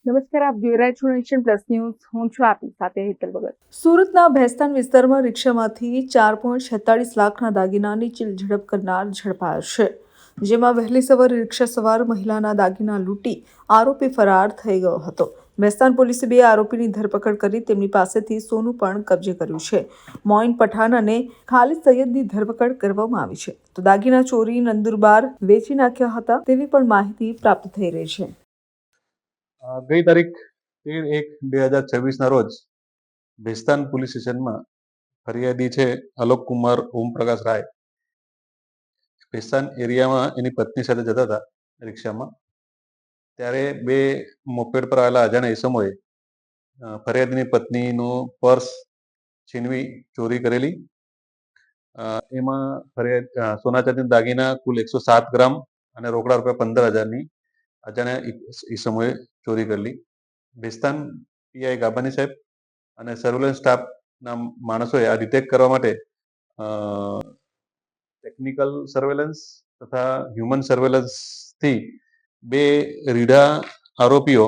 નમસ્કાર, આપ જોઈ રહ્યા છો નેશન પ્લસ ન્યૂઝ. હું છું આપની સાથે હેતલ ભગત. સુરતના ભેસ્તાન વિસ્તારમાં રિક્ષામાંથી 4.46 લાખના દાગીનાની ચીલઝડપ કરનાર ઝડપાયો છે. જેમાં વહેલી સવારે રિક્ષા સવાર મહિલાના દાગીના લૂંટી આરોપી ફરાર થઈ ગયો હતો. ભેસ્તાન પોલીસે 2 આરોપીની ધરપકડ કરી તેમની પાસેથી સોનું પણ કબજે કર્યું છે. મોઇન પઠાણ અને ખાલિદ સૈયદની ધરપકડ કરવામાં આવી છે. તો દાગીના ચોરી નંદુરબાર વેચી નાખ્યા હતા તેવી પણ માહિતી પ્રાપ્ત થઈ રહી છે. ગઈ તારીખ 13/1/2026ના રોજ ભેસ્તાન પોલીસ સ્ટેશનમાં ફરિયાદી છે અલોક કુમાર ઓમપ્રકાશ રાય ભેસ્તાન એરિયામાં એની પત્ની સાથે જતા હતા રિક્ષામાં. ત્યારે 2 મોપેડ પર આવેલા અજાણ્યા ઈસમોએ ફરિયાદીની પત્નીનું પર્સ છીનવી ચોરી કરેલી. એમાં સોના ચાંદીના દાગીના કુલ 107 ગ્રામ અને રોકડા રૂપિયા 15,000ની અજાણ્યા ઈસમોએ ચોરી કરેલી. ભેસ્તાન પીઆઈ ગાબાની સાહેબ અને સર્વેલન્સ સ્ટાફના માણસોએ આ ડિટેક્ટ કરવા માટે ટેકનિકલ સર્વેલન્સ તથા હ્યુમન સર્વેલન્સથી 2 રીઢા આરોપીઓ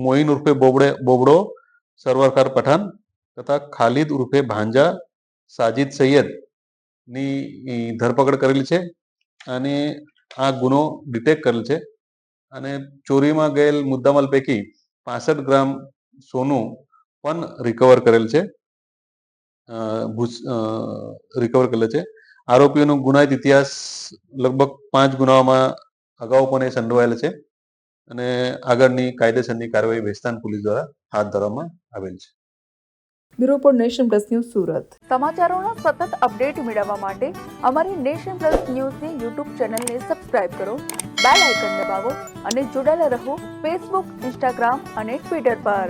મોઇન ઉર્ફે બોબડો સરવરકાર પઠાણ તથા ખાલિદ ઉર્ફે ભાંજા સાજિદ સૈયદની ધરપકડ કરેલી છે અને આ ગુનો ડિટેક્ટ કરેલ છે. અને ચોરીમાં ગયેલ મુદ્દામાલ પૈકી 65 ગ્રામ સોનું પણ રિકવર કરેલ છે. આરોપીઓનો ગુનાહિત ઇતિહાસ લગભગ 5 ગુનાઓમાં અગાઉ પણ એ સંડોવાયેલ છે અને આગળની કાયદેસરની કાર્યવાહી ભેસ્તાન પોલીસ દ્વારા હાથ ધરવામાં આવેલ છે. Bureau report nation plus news Surat. સમાચારોના સતત અપડેટ મેળવવા માટે અમારી નેશન પ્લસ ન્યૂઝની યુટ્યુબ ચેનલને સબસ્ક્રાઇબ કરો, બેલ આઇકન દબાવો અને જોડાયેલા રહો ફેસબુક, ઇન્સ્ટાગ્રામ અને ટ્વિટર પર.